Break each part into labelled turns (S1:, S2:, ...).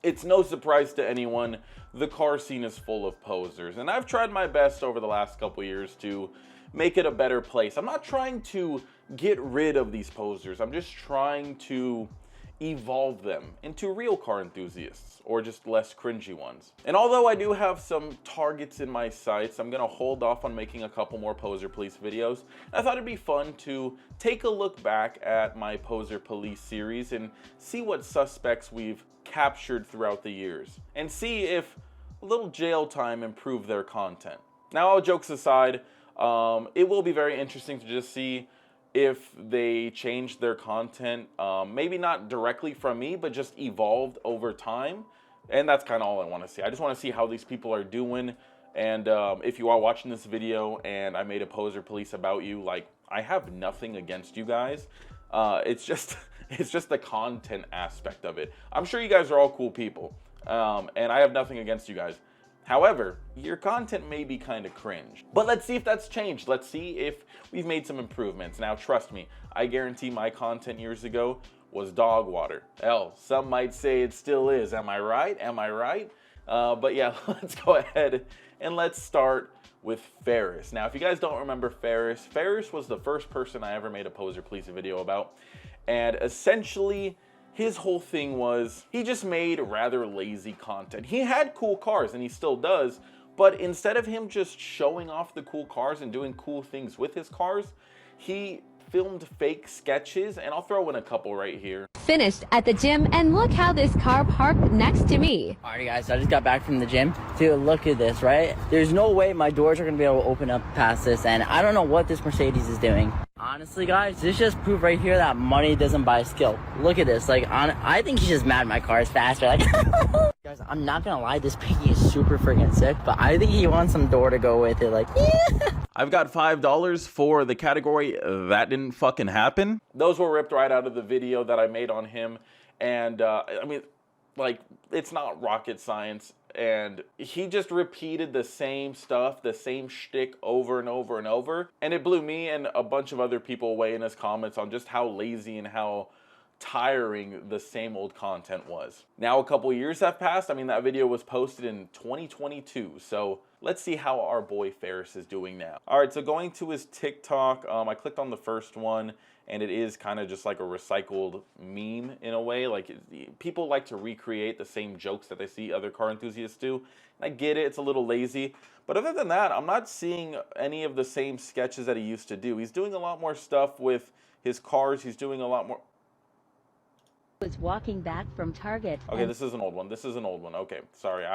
S1: It's no surprise to anyone, the car scene is full of posers, and I've tried my best over the last couple years to make it a better place. I'm not trying to get rid of these posers, I'm just trying to evolve them into real car enthusiasts, or just less cringy ones. And although I do have some targets in my sights, I'm gonna hold off on making a couple more Poser Police videos. I thought it'd be fun to take a look back at my Poser Police series and see what suspects we've captured throughout the years, and see if a little jail time improved their content. Now, all jokes aside, it will be very interesting to just see if they changed their content, maybe not directly from me, but just evolved over time. And that's kind of all I want to see. I just want to see how these people are doing. And if you are watching this video and I made a Poser Police about you, like, I have nothing against you guys. It's just the content aspect of it. I'm sure you guys are all cool people, and I have nothing against you guys. However, your content may be kind of cringe. But let's see if that's changed. Let's see if we've made some improvements. Now, trust me, I guarantee my content years ago was dog water. Hell, some might say it still is. Am I right? Am I right? But yeah, let's go ahead and let's start with Ferris. Now, if you guys don't remember Ferris, Ferris was the first person I ever made a Poser Police video about. And essentially, his whole thing was he just made rather lazy content. He had cool cars, and he still does, but instead of him just showing off the cool cars and doing cool things with his cars, he filmed fake sketches, and I'll throw in a couple right here.
S2: Finished at the gym, and look how this car parked next to me.
S3: Alright guys, so I just got back from the gym. Dude, look at this, right? There's no way my doors are gonna be able to open up past this, and I don't know what this Mercedes is doing. Honestly guys, this just proved right here that money doesn't buy skill. Look at this, like, I think he's just mad my car is faster. Like, guys, I'm not gonna lie, this piggy is super freaking sick, but I think he wants some door to go with it, like, yeah.
S1: I've got $5 for the category that didn't fucking happen. Those were ripped right out of the video that I made on him, and I mean, like, it's not rocket science, and he just repeated the same stuff, the same shtick over and over and over, and it blew me and a bunch of other people away in his comments on just how lazy and how tiring the same old content was. Now a couple years have passed. I mean, that video was posted in 2022, so let's see how our boy Ferris is doing now. All right, so going to his TikTok, I clicked on the first one, and it is kind of just like a recycled meme in a way. Like, people like to recreate the same jokes that they see other car enthusiasts do. And I get it, it's a little lazy. But other than that, I'm not seeing any of the same sketches that he used to do. He's doing a lot more stuff with his cars. He's doing a lot more...
S2: Was walking back from Target.
S1: Okay, this is an old one. This is an old one. Okay, sorry.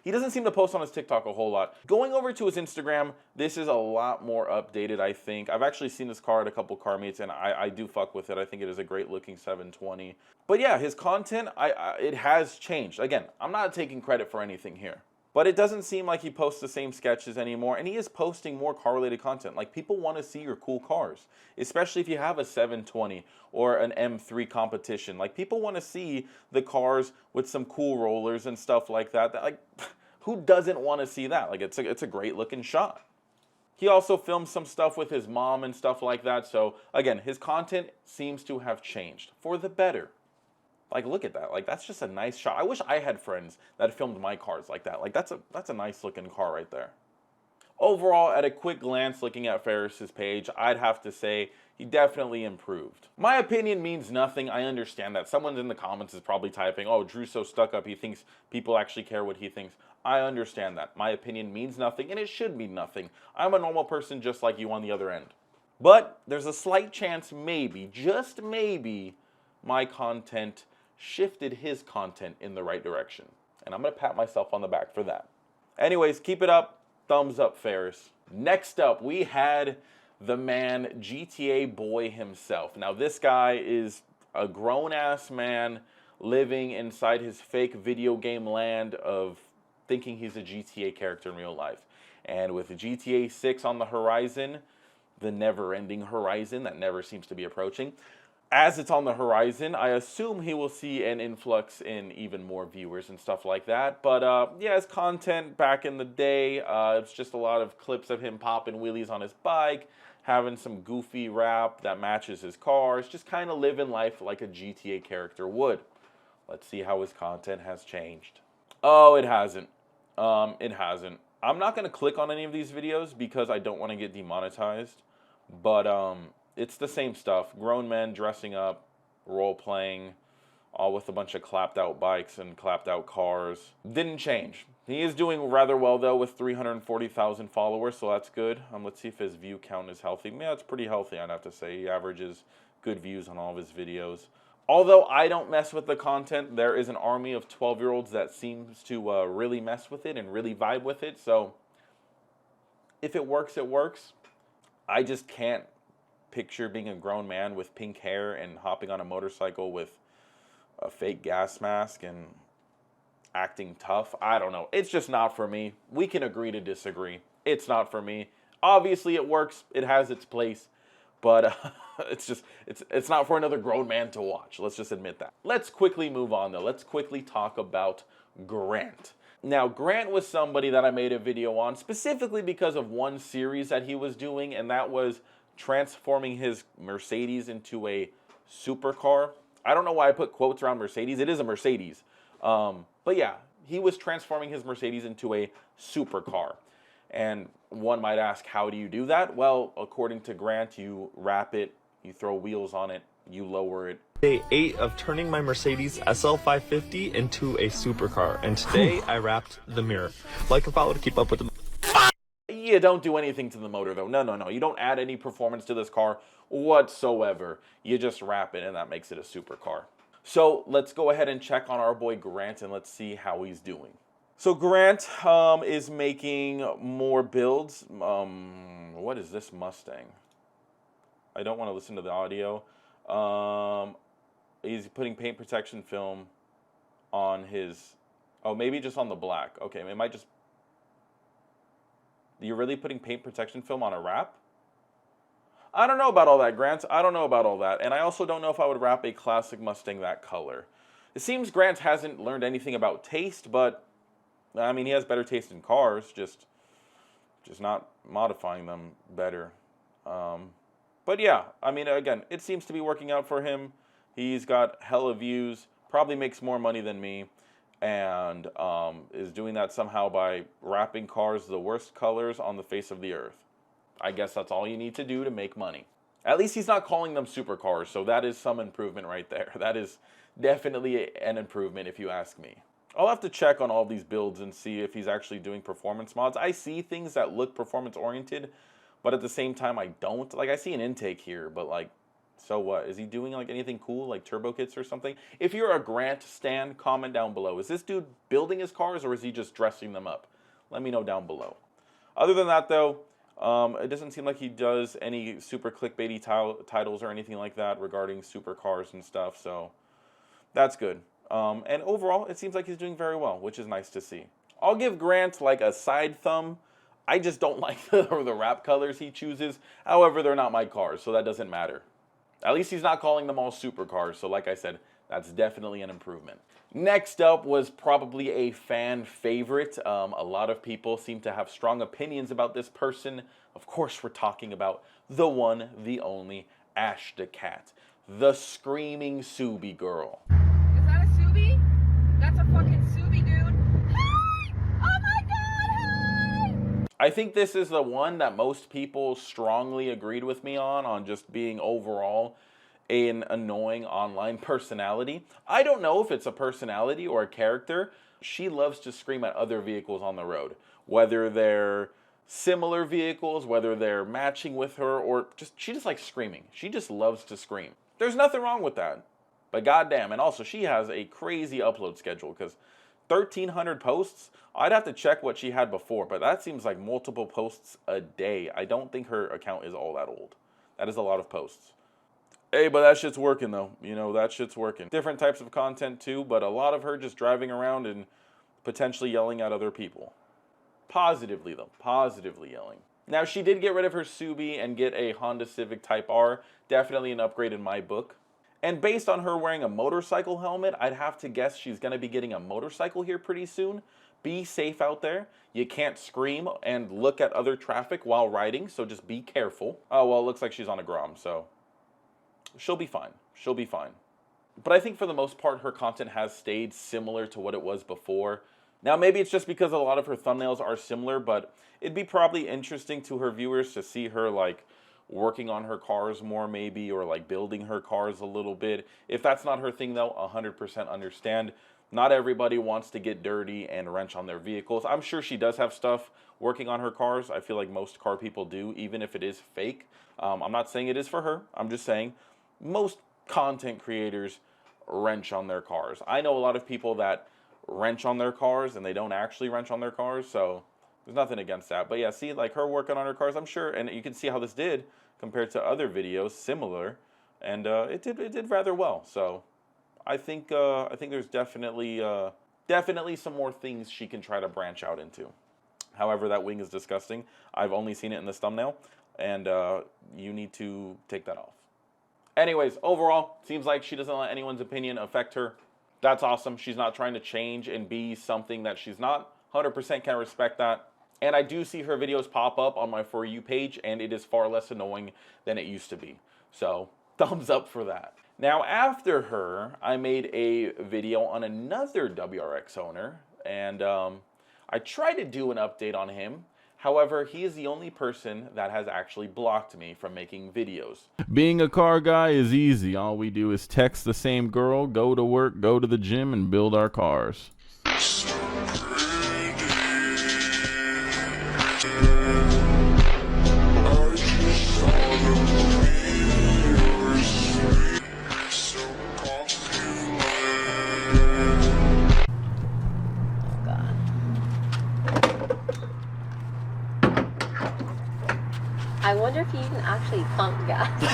S1: He doesn't seem to post on his TikTok a whole lot. Going over to his Instagram, this is a lot more updated, I think. I've actually seen this car at a couple car meets, and I do fuck with it. I think it is a great looking 720. But yeah, his content, it has changed. Again, I'm not taking credit for anything here. But it doesn't seem like he posts the same sketches anymore, and he is posting more car-related content. Like, people want to see your cool cars, especially if you have a 720 or an M3 competition. Like, people want to see the cars with some cool rollers and stuff like that. Like, who doesn't want to see that? Like, it's a great-looking shot. He also filmed some stuff with his mom and stuff like that. So, again, his content seems to have changed for the better. Like, look at that. Like, that's just a nice shot. I wish I had friends that filmed my cars like that. Like, that's a nice looking car right there. Overall, at a quick glance looking at Ferris's page, I'd have to say he definitely improved. My opinion means nothing. I understand that. Someone in the comments is probably typing, oh, Drew's so stuck up, he thinks people actually care what he thinks. I understand that. My opinion means nothing, and it should mean nothing. I'm a normal person just like you on the other end. But there's a slight chance maybe, just maybe, my content shifted his content in the right direction. And I'm going to pat myself on the back for that. Anyways, keep it up. Thumbs up, Ferris. Next up, we had the man, GTA boy himself. Now, this guy is a grown-ass man living inside his fake video game land of thinking he's a GTA character in real life. And with GTA 6 on the horizon, the never-ending horizon that never seems to be approaching, as it's on the horizon, I assume he will see an influx in even more viewers and stuff like that. But yeah, his content back in the day, it's just a lot of clips of him popping wheelies on his bike, having some goofy rap that matches his cars, just kind of living life like a GTA character would. Let's see how his content has changed. Oh, it hasn't. It hasn't. I'm not going to click on any of these videos because I don't want to get demonetized. But it's the same stuff. Grown men dressing up, role-playing, all with a bunch of clapped-out bikes and clapped-out cars. Didn't change. He is doing rather well, though, with 340,000 followers, so that's good. Let's see if his view count is healthy. Yeah, it's pretty healthy, I'd have to say. He averages good views on all of his videos. Although I don't mess with the content, there is an army of 12-year-olds that seems to really mess with it and really vibe with it. So if it works, it works. I just can't picture being a grown man with pink hair and hopping on a motorcycle with a fake gas mask and acting tough. I don't know. It's just not for me. We can agree to disagree. It's not for me. Obviously, it works. It has its place. But it's not for another grown man to watch. Let's just admit that. Let's quickly move on, though. Let's quickly talk about Grant. Now, Grant was somebody that I made a video on specifically because of one series that he was doing, and that was transforming his Mercedes into a supercar. I don't know why I put quotes around Mercedes. It is a Mercedes. But yeah, he was transforming his Mercedes into a supercar. And one might ask, how do you do that? Well, according to Grant, you wrap it, you throw wheels on it, you lower it.
S4: Day 8 of turning my Mercedes SL 550 into a supercar, and today I wrapped the mirror. Like and follow to keep up with the...
S1: Yeah, don't do anything to the motor, though. No. You don't add any performance to this car whatsoever. You just wrap it, and that makes it a supercar. So let's go ahead and check on our boy Grant, and let's see how he's doing. So Grant is making more builds. What is this Mustang? I don't want to listen to the audio. He's putting paint protection film on his... Oh, maybe just on the black. Okay, it might just... You're really putting paint protection film on a wrap? I don't know about all that, Grant. I don't know about all that. And I also don't know if I would wrap a classic Mustang that color. It seems Grant hasn't learned anything about taste, but... I mean, he has better taste in cars, just not modifying them better. But yeah, I mean, again, it seems to be working out for him. He's got hella views, probably makes more money than me, and is doing that somehow by wrapping cars the worst colors on the face of the earth. I guess that's all you need to do to make money. At least he's not calling them supercars, so that is some improvement right there. That is definitely an improvement if you ask me. I'll have to check on all these builds and see if he's actually doing performance mods. I see things that look performance oriented, but at the same time I don't. Like, I see an intake here, but like, so what? Is he doing like anything cool, like turbo kits or something? If you're a Grant stan, comment down below. Is this dude building his cars or is he just dressing them up? Let me know down below. Other than that though, it doesn't seem like he does any super clickbaity titles or anything like that regarding supercars and stuff, so that's good. And overall, it seems like he's doing very well, which is nice to see. I'll give Grant like a side thumb. I just don't like the wrap colors he chooses. However, they're not my cars, so that doesn't matter. At least he's not calling them all supercars, so like I said, that's definitely an improvement. Next up was probably a fan favorite. A lot of people seem to have strong opinions about this person. Of course, we're talking about the one, the only, Ashta Cat, the screaming Subi girl.
S5: That's a fucking Subi, dude. Hi! Oh my god, hi!
S1: I think this is the one that most people strongly agreed with me on just being overall an annoying online personality. I don't know if it's a personality or a character. She loves to scream at other vehicles on the road, whether they're similar vehicles, whether they're matching with her, or she just likes screaming. She just loves to scream. There's nothing wrong with that. But goddamn, and also she has a crazy upload schedule because 1,300 posts. I'd have to check what she had before, but that seems like multiple posts a day. I don't think her account is all that old. That is a lot of posts. Hey, but that shit's working though. You know, that shit's working. Different types of content too, but a lot of her just driving around and potentially yelling at other people. Positively though, positively yelling. Now she did get rid of her Subi and get a Honda Civic Type R. Definitely an upgrade in my book. And based on her wearing a motorcycle helmet, I'd have to guess she's going to be getting a motorcycle here pretty soon. Be safe out there. You can't scream and look at other traffic while riding, so just be careful. Oh, well, it looks like she's on a Grom, so she'll be fine. She'll be fine. But I think for the most part, her content has stayed similar to what it was before. Now, maybe it's just because a lot of her thumbnails are similar, but it'd be probably interesting to her viewers to see her, like, working on her cars more, maybe, or, like, building her cars a little bit. If that's not her thing, though, 100% understand. Not everybody wants to get dirty and wrench on their vehicles. I'm sure she does have stuff working on her cars. I feel like most car people do, even if it is fake. I'm not saying it is for her. I'm just saying most content creators wrench on their cars. I know a lot of people that wrench on their cars and they don't actually wrench on their cars, so there's nothing against that. But yeah, see, like her working on her cars, I'm sure, and you can see how this did compared to other videos similar, and it did rather well. So I think there's definitely some more things she can try to branch out into. However, that wing is disgusting. I've only seen it in this thumbnail, and you need to take that off. Anyways, overall, seems like she doesn't let anyone's opinion affect her. That's awesome. She's not trying to change and be something that she's not. 100% can respect that. And I do see her videos pop up on my For You page, and it is far less annoying than it used to be. So, thumbs up for that. Now, after her, I made a video on another WRX owner, and I tried to do an update on him. However, he is the only person that has actually blocked me from making videos.
S6: Being a car guy is easy. All we do is text the same girl, go to work, go to the gym, and build our cars.
S5: I wonder if you can actually pump gas. I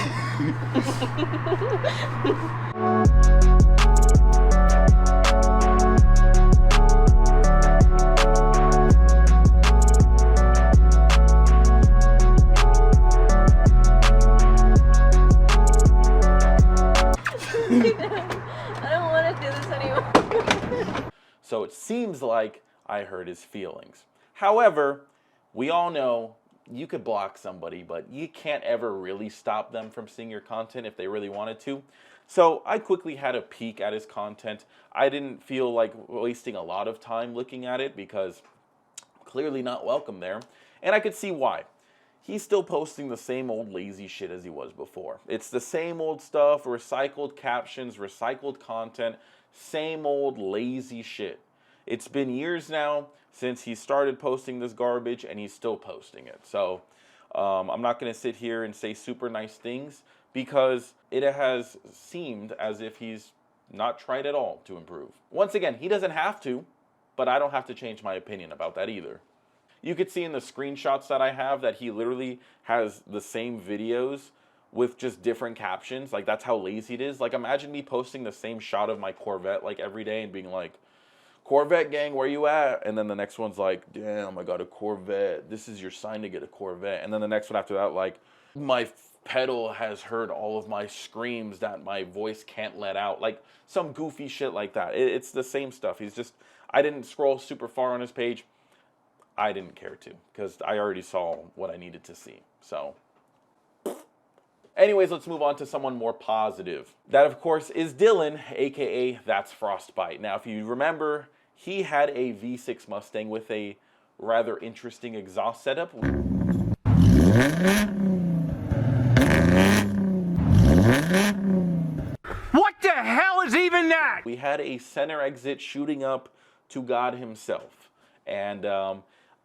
S5: don't want to do this anymore.
S1: So it seems like I hurt his feelings. However, we all know you could block somebody, but you can't ever really stop them from seeing your content if they really wanted to. So I quickly had a peek at his content. I didn't feel like wasting a lot of time looking at it because clearly not welcome there. And I could see why. He's still posting the same old lazy shit as he was before. It's the same old stuff, recycled captions, recycled content, same old lazy shit. It's been years now since he started posting this garbage, and he's still posting it. So I'm not going to sit here and say super nice things because it has seemed as if he's not tried at all to improve. Once again, he doesn't have to, but I don't have to change my opinion about that either. You could see in the screenshots that I have that he literally has the same videos with just different captions. Like, that's how lazy it is. Like, imagine me posting the same shot of my Corvette like every day and being like, Corvette gang, where you at? And then the next one's like, damn, I got a Corvette. This is your sign to get a Corvette. And then the next one after that, like, my pedal has heard all of my screams that my voice can't let out. Like, some goofy shit like that. It's the same stuff. He's just, I didn't scroll super far on his page. I didn't care to, because I already saw what I needed to see. So, anyways, let's move on to someone more positive. That, of course, is Dylan, aka That's Frostbite. Now, if you remember, he had a V6 Mustang with a rather interesting exhaust setup.
S7: What the hell is even that?
S1: We had a center exit shooting up to God himself. And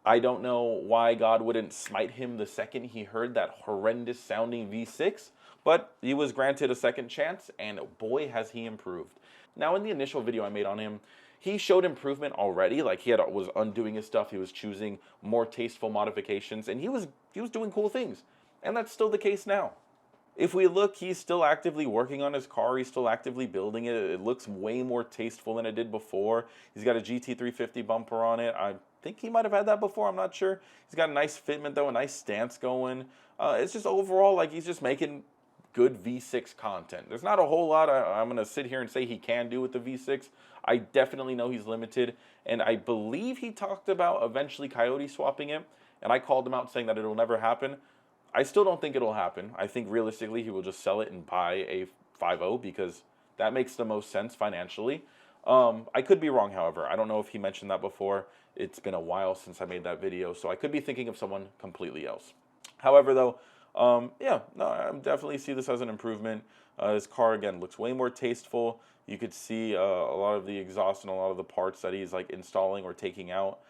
S1: I don't know why God wouldn't smite him the second he heard that horrendous sounding V6, but he was granted a second chance, and boy has he improved. Now, in the initial video I made on him, he showed improvement already. Like, he was undoing his stuff, he was choosing more tasteful modifications, and he was doing cool things. And that's still the case now. If we look, he's still actively working on his car. He's still actively building it. It looks way more tasteful than it did before. He's got a GT350 bumper on it. I think he might have had that before. I'm not sure. He's got a nice fitment, though, a nice stance going. It's just overall, like, he's just making good V6 content. There's not a whole lot I'm going to sit here and say he can do with the V6. I definitely know he's limited. And I believe he talked about eventually Coyote swapping it. And I called him out saying that it'll never happen. I still don't think it'll happen. I think realistically he will just sell it and buy a 5.0 because That makes the most sense financially. I could be wrong, however. I don't know if he mentioned that before. It's been a while since I made that video, so I could be thinking of someone completely else. However, though, yeah, no, I definitely see this as an improvement. This car, again, looks way more tasteful. You could see a lot of the exhaust and a lot of the parts that he's like installing or taking out.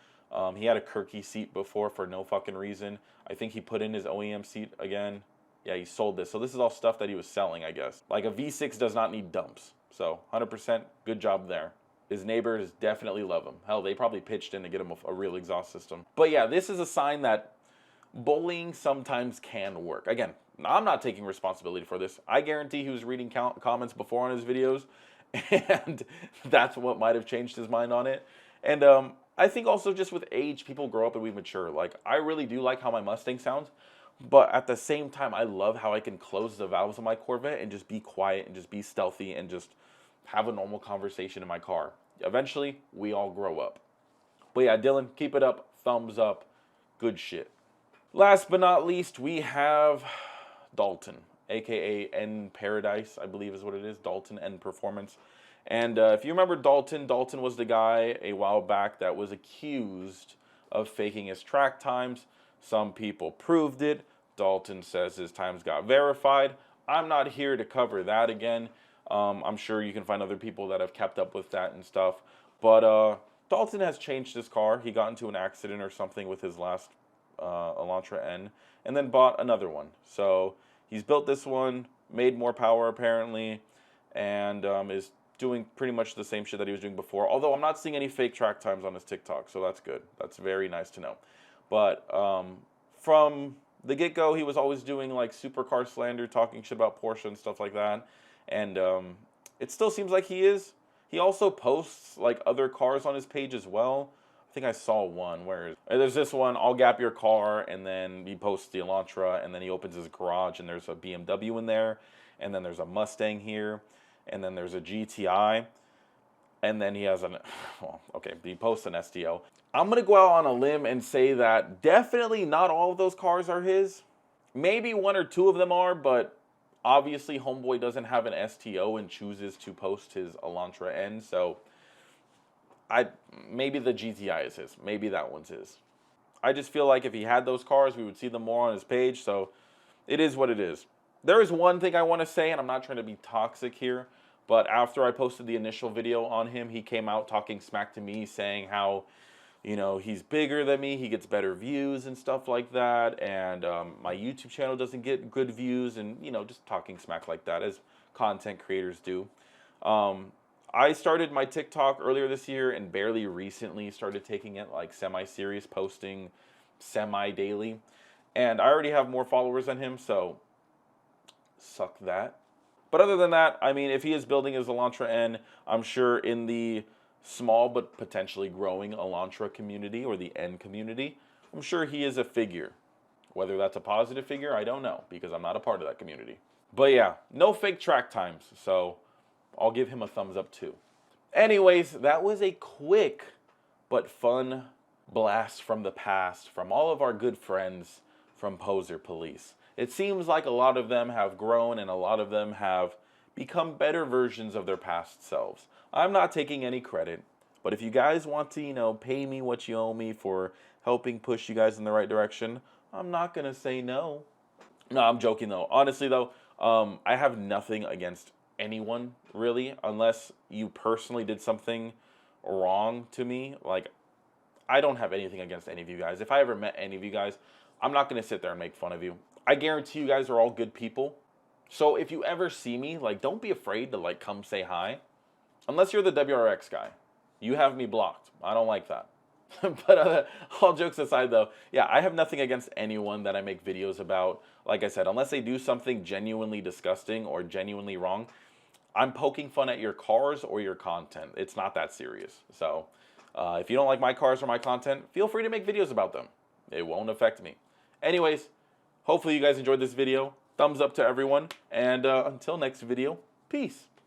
S1: He had a Kirky seat before for no fucking reason. I think he put in his OEM seat again. Yeah, he sold this. So this is all stuff that he was selling, I guess. Like a V6 does not need dumps. So 100% good job there. His neighbors definitely love him. Hell, they probably pitched in to get him a real exhaust system. But yeah, this is a sign that bullying sometimes can work. Again, I'm not taking responsibility for this. I guarantee he was reading comments before on his videos, and that's what might have changed his mind on it. And I think also just with age, people grow up and we mature. Like, I really do like how my Mustang sounds, but at the same time, I love how I can close the valves of my Corvette and just be quiet and just be stealthy and just have a normal conversation in my car. Eventually, we all grow up. But yeah, Dylan, keep it up. Thumbs up. Good shit. Last but not least, we have Dalton, aka N Paradise, I believe is what it is. Dalton N Performance. And if you remember Dalton, Dalton was the guy a while back that was accused of faking his track times. Some people proved it. Dalton says his times got verified. I'm not here to cover that again. I'm sure you can find other people that have kept up with that and stuff. But Dalton has changed his car. He got into an accident or something with his last Elantra N and then bought another one. So he's built this one, made more power apparently, and is doing pretty much the same shit that he was doing before. Although I'm not seeing any fake track times on his TikTok, so that's good. That's very nice to know. But from the get-go, he was always doing like supercar slander, talking shit about Porsche and stuff like that. And it still seems like he is. He also posts like other cars on his page as well. I think I saw one where there's this one, I'll gap your car, and then he posts the Elantra, and then he opens his garage and there's a BMW in there, and then there's a Mustang here, and then there's a GTI, and then he has an, well, okay, he posts an STO. I'm going to go out on a limb and say that definitely not all of those cars are his. Maybe one or two of them are, but obviously homeboy doesn't have an STO and chooses to post his Elantra N, so maybe the GTI is his. Maybe that one's his. I just feel like if he had those cars, we would see them more on his page, so it is what it is. There is one thing I want to say, and I'm not trying to be toxic here, but after I posted the initial video on him, he came out talking smack to me, saying how, you know, he's bigger than me, he gets better views and stuff like that, and my YouTube channel doesn't get good views, and, you know, just talking smack like that, as content creators do. I started my TikTok earlier this year and barely recently started taking it like semi-serious, posting semi-daily. And I already have more followers than him, so suck that. But other than that, I mean, if he is building his Elantra N, I'm sure in the small but potentially growing Elantra community or the N community, I'm sure he is a figure. Whether that's a positive figure, I don't know, because I'm not a part of that community. But yeah, no fake track times, so I'll give him a thumbs up too. Anyways, that was a quick but fun blast from the past from all of our good friends from Poser Police. It seems like a lot of them have grown and a lot of them have become better versions of their past selves. I'm not taking any credit, but if you guys want to, you know, pay me what you owe me for helping push you guys in the right direction, I'm not going to say no. No, I'm joking though. Honestly though, I have nothing against anyone really, unless you personally did something wrong to me. Like, I don't have anything against any of you guys. If I ever met any of you guys, I'm not going to sit there and make fun of you. I guarantee you guys are all good people. So if you ever see me, like, don't be afraid to like come say hi. Unless you're the WRX guy. You have me blocked. I don't like that. But all jokes aside though, yeah, I have nothing against anyone that I make videos about. Like I said, unless they do something genuinely disgusting or genuinely wrong, I'm poking fun at your cars or your content. It's not that serious. So if you don't like my cars or my content, feel free to make videos about them. It won't affect me. Anyways, hopefully you guys enjoyed this video. Thumbs up to everyone. And until next video, peace.